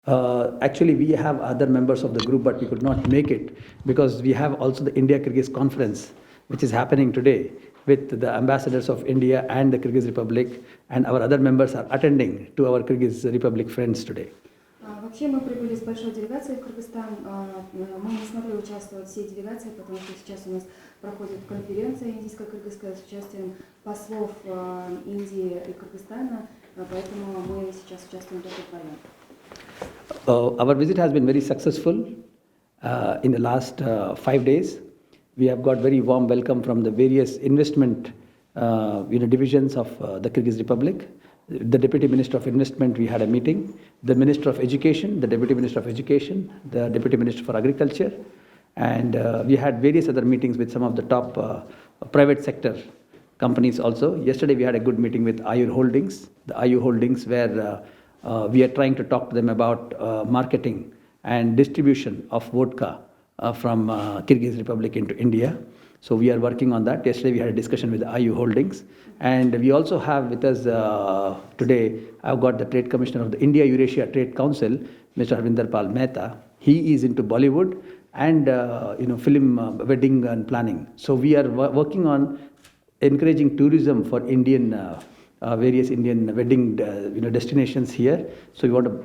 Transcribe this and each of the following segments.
Actually, we have other members of the group, but we could not make it because we have also the India-Kyrgyz conference, which is happening today with the ambassadors of India and the Kyrgyz Republic, and our other members are attending to our Kyrgyz Republic friends today. Вообще мы прибыли с большой делегацией в Кыргызстан. Мы не смогли участвовать всей делегацией, потому что сейчас у нас проходит конференция индийско-кыргызская с участием послов Индии и Кыргызстана, поэтому мы сейчас участвуем только вдвоем. Our visit has been very successful in the last 5 days. We have got very warm welcome from the various investment divisions of the Kyrgyz Republic. The Deputy Minister of Investment, we had a meeting. The Minister of Education, the Deputy Minister of Education, the Deputy Minister for Agriculture, and we had various other meetings with some of the top private sector companies also. Yesterday we had a good meeting with Ayur Holdings. The Ayur Holdings where we are trying to talk to them about marketing and distribution of vodka from Kyrgyz Republic into India. So we are working on that. Yesterday we had a discussion with IU Holdings, and we also have with us today, I've got the Trade Commissioner of the India-Eurasia Trade Council, Mr. Harvinder Pal Mehta. He is into Bollywood and film wedding and planning. So we are working on encouraging tourism for Indian, various Indian wedding destinations here. So we want to,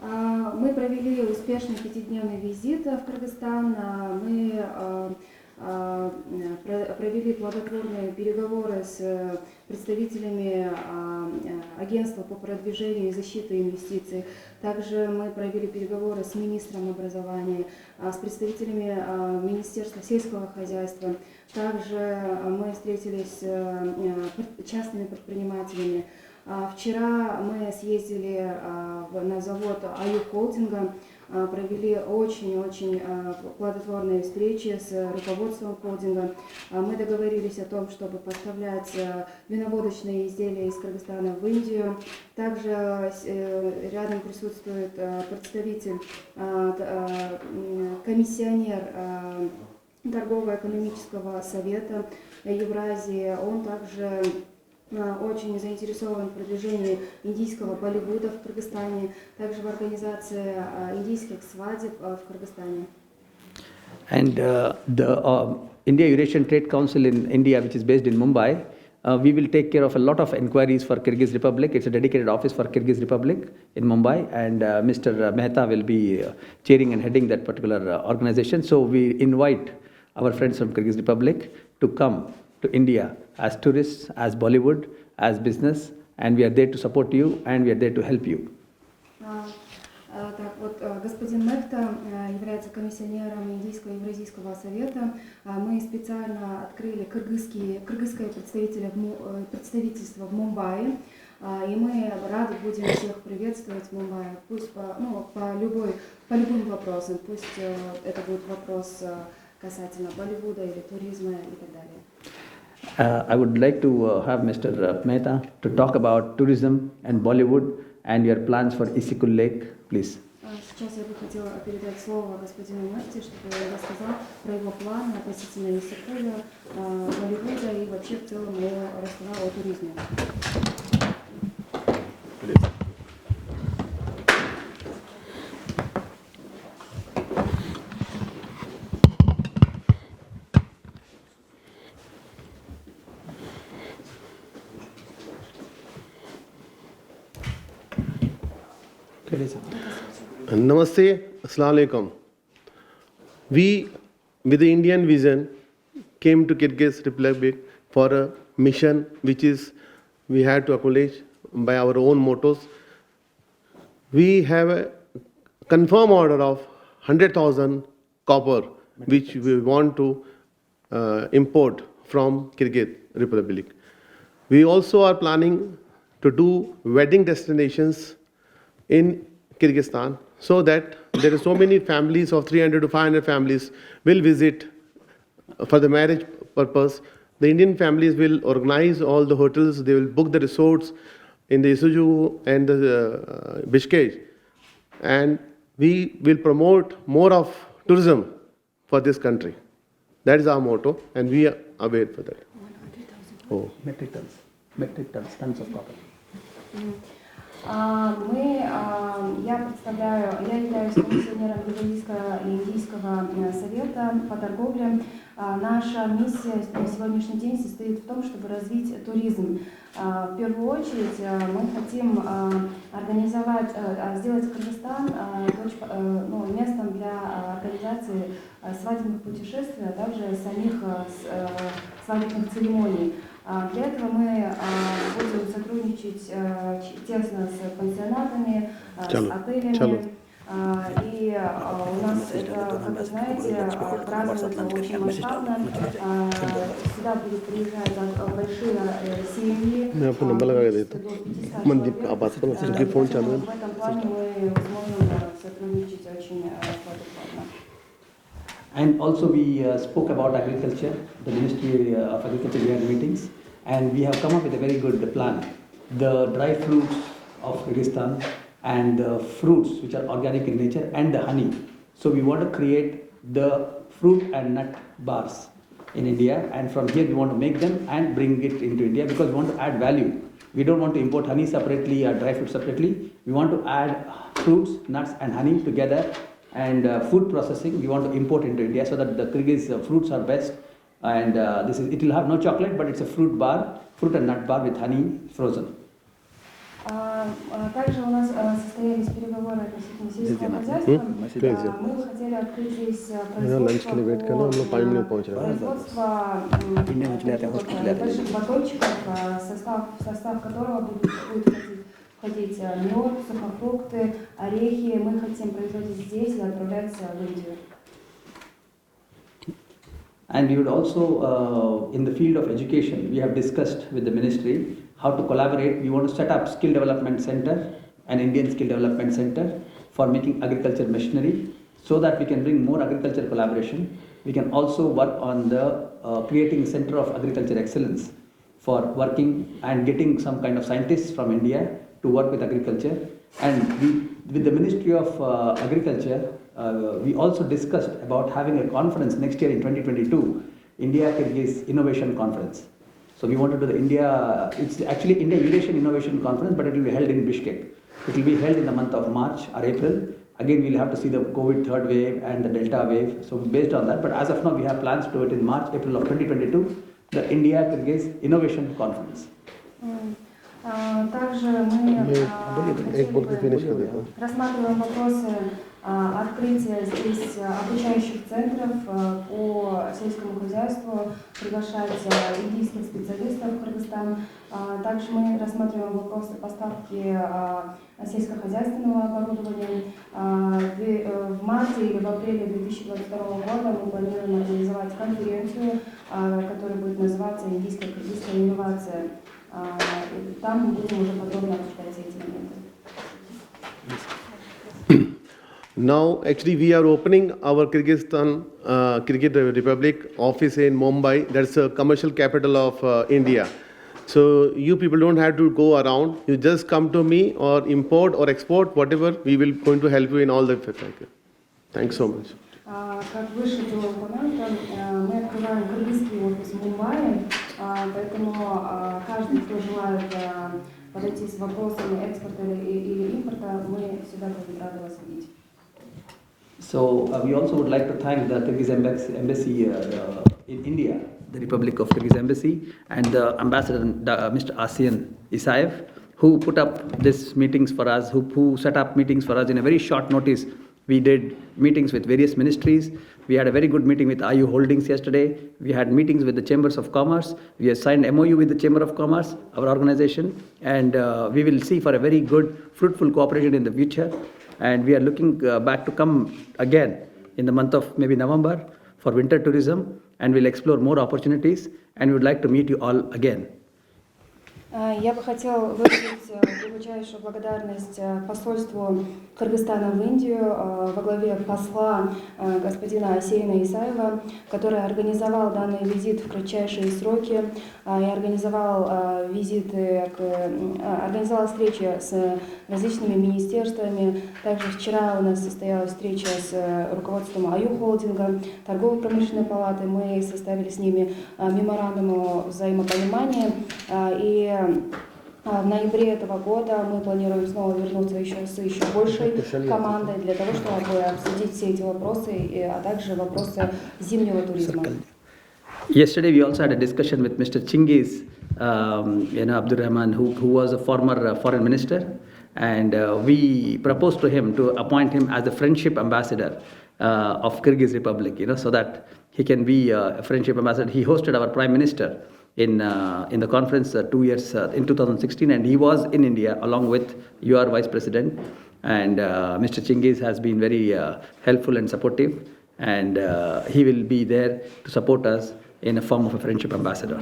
Мы провели успешный 5-дневный визит в Кыргызстан. Мы провели плодотворные переговоры с представителями агентства по продвижению и защите инвестиций. Также мы провели переговоры с министром образования, с представителями Министерства сельского хозяйства. Также мы встретились с частными предпринимателями. Вчера мы съездили на завод Аю Холдинга, провели очень-очень плодотворные встречи с руководством холдинга. Мы договорились о том, чтобы поставлять виноводочные изделия из Кыргызстана в Индию. Также рядом присутствует представитель, комиссионер торгово-экономического совета Евразии. Он также очень заинтересован в продвижении индийского Болливуда в Кыргызстане, также в организации индийских свадеб в Кыргызстане. And the India-Eurasian Trade Council in India, which is based in Mumbai, we will take care of a lot of inquiries for Kyrgyz Republic. It's a dedicated office for Kyrgyz Republic in Mumbai, and Mr. Mehta will be chairing and heading that particular organization. So we invite our friends from Kyrgyz Republic to come to India as tourists, as Bollywood, as business, and we are there to support you and we are there to help you. Так вот, господин Мехта является комиссионером Индийского и Евразийского совета. Мы специально открыли кыргызское представительство в Мумбаи, и мы рады будем всех приветствовать в Мумбаи, пусть по любым вопросам, пусть это будет вопрос касательно Болливуда или туризма и так далее. I would like to have Mr. Mehta to talk about tourism and Bollywood and your plans for Isikul Lake, please. Сейчас я бы хотела передать слово господину Мехте, чтобы он рассказал про его планы относительно Исикуля, Болливуда и вообще в целом рассказал о туризме. Namaste, Assalamu alaikum. We, with the Indian vision, came to Kyrgyz Republic for a mission which is we had to accomplish by our own mottos. We have a confirmed order of 100,000 copper which we want to import from Kyrgyz Republic. We also are planning to do wedding destinations in Kyrgyzstan, so that there are so many families of 300 to 500 families will visit for the marriage purpose. The Indian families will organize all the hotels, they will book the resorts in the Isuzu and the Bishkek, and we will promote more of tourism for this country. That is our motto, and we are aware for that. 100,000 metric tons of copper. Я являюсь комиссионером Евразийского и Индийского совета по торговле. Наша миссия на сегодняшний день состоит в том, чтобы развить туризм. В первую очередь мы хотим сделать Кыргызстан местом для организации свадебных путешествий, а также самих свадебных церемоний. Для этого мы будем сотрудничать тесно с пансионатами, с отелями. И у нас это, как вы знаете, празднуется очень масштабно. Сюда будут приезжать большие семьи. В этом плане мы сможем сотрудничать очень плодотворно. And also we spoke about agriculture, the Ministry of Agriculture, we had meetings, and we have come up with a very good plan. The dry fruits of Kyrgyzstan and the fruits which are organic in nature and the honey. So we want to create the fruit and nut bars in India, and from here we want to make them and bring it into India because we want to add value. We don't want to import honey separately or dry fruit separately. We want to add fruits, nuts and honey together, and food processing we want to import into India so that the Kyrgyz fruits are best, and it will have no chocolate, but it's a fruit and nut bar with honey frozen. Также у нас состоялись переговоры относительно сельского хозяйства. Мы бы хотели открыть здесь производство небольших батончиков, в состав которого будет входить мед, сухофрукты, орехи. Мы хотим производить здесь и отправлять в Индию. And we would also, in the field of education, we have discussed with the ministry how to collaborate. We want to set up skill development center, an Indian skill development center for making agriculture machinery, so that we can bring more agriculture collaboration. We can also work on the creating center of agriculture excellence for working and getting some kind of scientists from India to work with agriculture. And with the Ministry of Agriculture, we also discussed about having a conference next year in 2022, India-Kyrgyz Innovation Conference. So we want to do it's actually India Eurasian Innovation Conference, but it will be held in Bishkek. It will be held in the month of March or April. Again, we'll have to see the COVID third wave and the Delta wave. So based on that, but as of now, we have plans to do it in March, April of 2022, the India-Kyrgyz Innovation Conference. Также мы рассматриваем вопросы открытия здесь обучающих центров по сельскому хозяйству, приглашать индийских специалистов в Кыргызстан. Также мы рассматриваем вопросы поставки сельскохозяйственного оборудования. В марте или в апреле 2022 года мы планируем организовать конференцию, которая будет называться «Индийско-кыргызская инновация». Там мы будем уже подробно обсуждать эти моменты. Now, actually, we are opening our Kyrgyzstan Kyrgyz Republic office in Mumbai. That's a commercial capital of India. So you people don't have to go around. You just come to me or import or export, whatever. We will going to help you in all the. Thanks so much. Как выше было упомянуто, мы открываем кыргызский офис в Мумбаи, поэтому каждый, кто желает подойти с вопросами экспорта или импорта, мы всегда будем рады вас видеть. So we also would like to thank the Kyrgyz embassy in India, the Republic of Kyrgyz Embassy, and the ambassador, Mr. Asian Isaev, who put up these meetings for us, who set up meetings for us in a very short notice. We did meetings with various ministries. We had a very good meeting with IU Holdings yesterday. We had meetings with the Chambers of Commerce. We have signed MOU with the Chamber of Commerce, our organization, and we will see for a very good, fruitful cooperation in the future. And we are looking back to come again in the month of maybe November for winter tourism, and we'll explore more opportunities, and we would like to meet you all again. Я бы хотела выразить глубочайшую благодарность посольству Кыргызстана в Индию во главе посла господина Асеина Исаева, который организовал данный визит в кратчайшие сроки и организовал встречи с различными министерствами. Также вчера у нас состоялась встреча с руководством АЮ Холдинга, торгово-промышленной палаты. Мы составили с ними меморандум о взаимопонимании и В ноябре этого года мы планируем снова вернуться с еще большей командой для того, чтобы обсудить все эти вопросы, а также вопросы зимнего туризма. Yesterday, we also had a discussion with Mr. Chingiz, Abdurrahman, who was a former foreign minister, and we proposed to him to appoint him as the friendship ambassador of Kyrgyz Republic, so that he can be a friendship ambassador. He hosted our prime minister in the conference 2 years in 2016, and he was in India along with your vice president. And Mr. Chingiz has been very helpful and supportive, and he will be there to support us in a form of a friendship ambassador.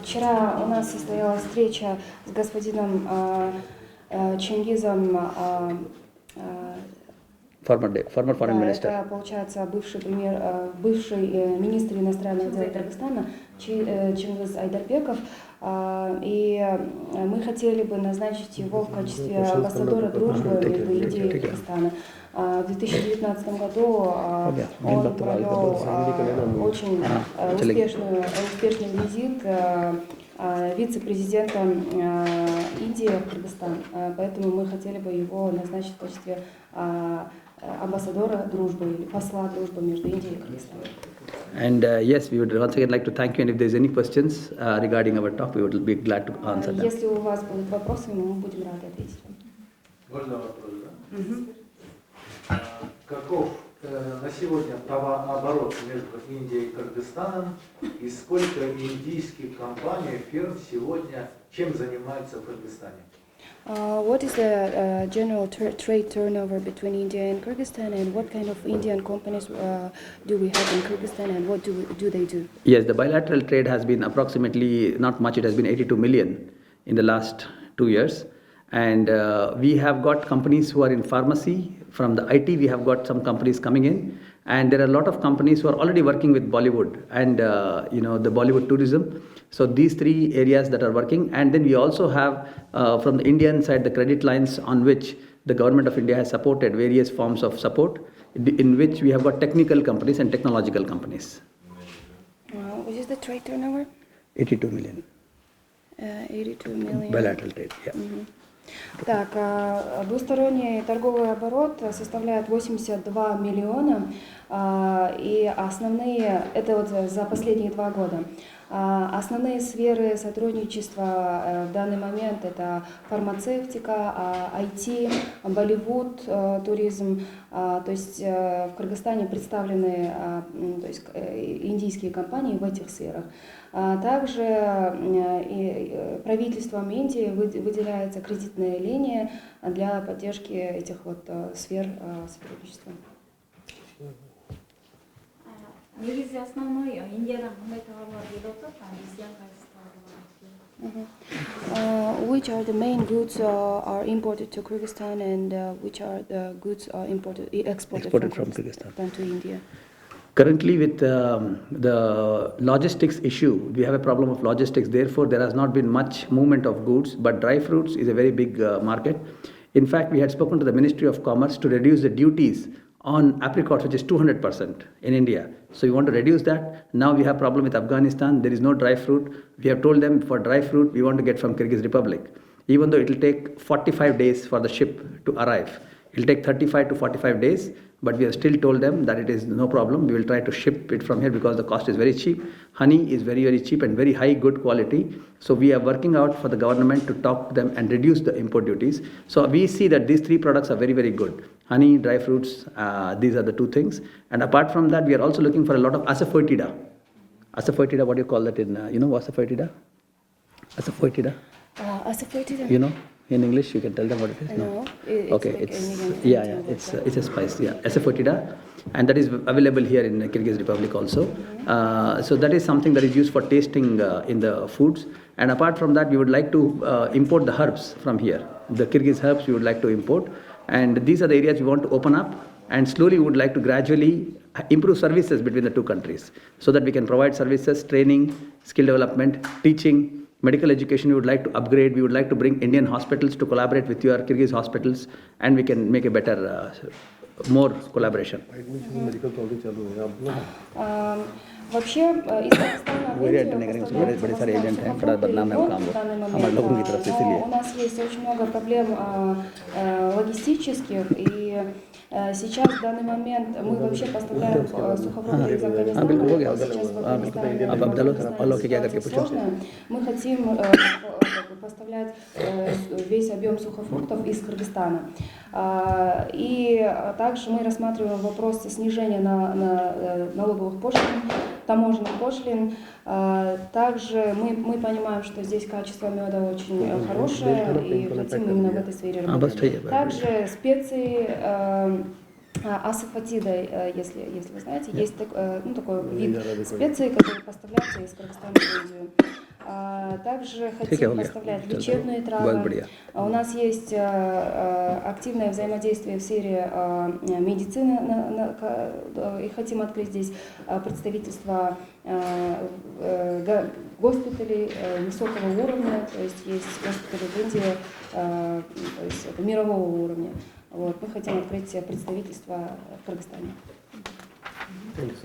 Вчера у нас состоялась встреча с господином Чингизом, Former foreign minister. это, получается, бывший министр иностранных дел Кыргызстана Чингиз Айдарбеков, и мы хотели бы назначить его в качестве амбассадора дружбы между Индией и Кыргызстаном. В 2019 году он провел очень успешный визит вице-президентом Индии в Кыргызстан, поэтому мы хотели бы его назначить в качестве амбассадора дружбы или посла дружбы между Индией и Кыргызстаном. And yes, we would once again like to thank you, and if there's any questions regarding our talk, we would be glad to answer them. Если у вас будут вопросы, мы будем рады ответить. Можно вопрос, да? Каков на сегодня товарооборот между Индией и Кыргызстаном, и сколько индийских компаний, фирм сегодня чем занимаются в Кыргызстане? What is the general trade turnover between India and Kyrgyzstan, and what kind of Indian companies do we have in Kyrgyzstan, and what do they do? Yes, the bilateral trade has been approximately, not much, it has been 82 million in the last 2 years. And we have got companies who are in pharmacy. From the IT, we have got some companies coming in. And there are a lot of companies who are already working with Bollywood and, the Bollywood tourism. So these 3 areas that are working. And then we also have, from the Indian side, the credit lines on which the government of India has supported various forms of support, in which we have got technical companies and technological companies. What is the trade turnover? 82 million. 82 million. Bilateral trade, yeah. Так, двусторонний торговый оборот составляет 82 миллиона, и основные, это вот за последние 2 года, основные сферы сотрудничества в данный момент это фармацевтика, IT, Болливуд, туризм, то есть в Кыргызстане представлены индийские компании в этих сферах. Также правительством Индии выделяется кредитная линия для поддержки этих вот сфер сотрудничества. негизи основной Индиядан кандай товарлар келип атат, бизден кайсы товарлар? Which are the main goods are imported to Kyrgyzstan, and which are the goods are exported from Kyrgyzstan to India? Currently, with the logistics issue, we have a problem of logistics. Therefore, there has not been much movement of goods. But dry fruits is a very big market. In fact, we had spoken to the Ministry of Commerce to reduce the duties on apricots, which is 200% in India. So we want to reduce that. Now we have problem with Afghanistan. There is no dry fruit. We have told them for dry fruit, we want to get from Kyrgyz Republic. Even though it will take 45 days for the ship to arrive. It will take 35 to 45 days. But we have still told them that it is no problem. We will try to ship it from here because the cost is very cheap. Honey is very, very cheap and very high, good quality. So we are working out for the government to talk to them and reduce the import duties. So we see that these 3 products are very, very good. Honey, dry fruits, these are the 2 things. And apart from that, we are also looking for a lot of asafoetida. Asafoetida, what do you call that in, asafoetida? Asafoetida? Asafoetida? In English, you can tell them what it is. No. Okay, it's a spice. Yeah, asafoetida, and that is available here in Kyrgyz Republic also. So that is something that is used for tasting in the foods. And apart from that, we would like to import the herbs from here. The Kyrgyz herbs we would like to import, and these are the areas we want to open up. And slowly, we would like to gradually improve services between the 2 countries, so that we can provide services, training, skill development, teaching. Medical education we would like to upgrade. We would like to bring Indian hospitals to collaborate with your Kyrgyz hospitals, and we can make a better more collaboration. Вообще из Кыргызстана в Индию поставляются в основном сухофрукты и лимон в данный момент, но у нас есть очень много проблем логистических, и сейчас в данный момент мы вообще поставляем сухофрукты из Афганистана, сейчас в Афганистане ситуация сложная, мы хотим поставлять весь объем сухофруктов из Кыргызстана. И также мы рассматриваем вопрос снижения налоговых пошлин, таможенных пошлин. Также мы понимаем, что здесь качество меда очень хорошее, и хотим именно в этой сфере работать. Также специи асафатида, если вы знаете, есть такой вид специй, который поставляется из Кыргызстана в Индию. Также хотим поставлять лечебные травы. У нас есть активное взаимодействие в сфере медицины, и хотим открыть здесь представительство госпиталей высокого уровня, то есть госпитали в Индии, то есть это мирового уровня. Вот, мы хотим открыть представительство в Кыргызстане.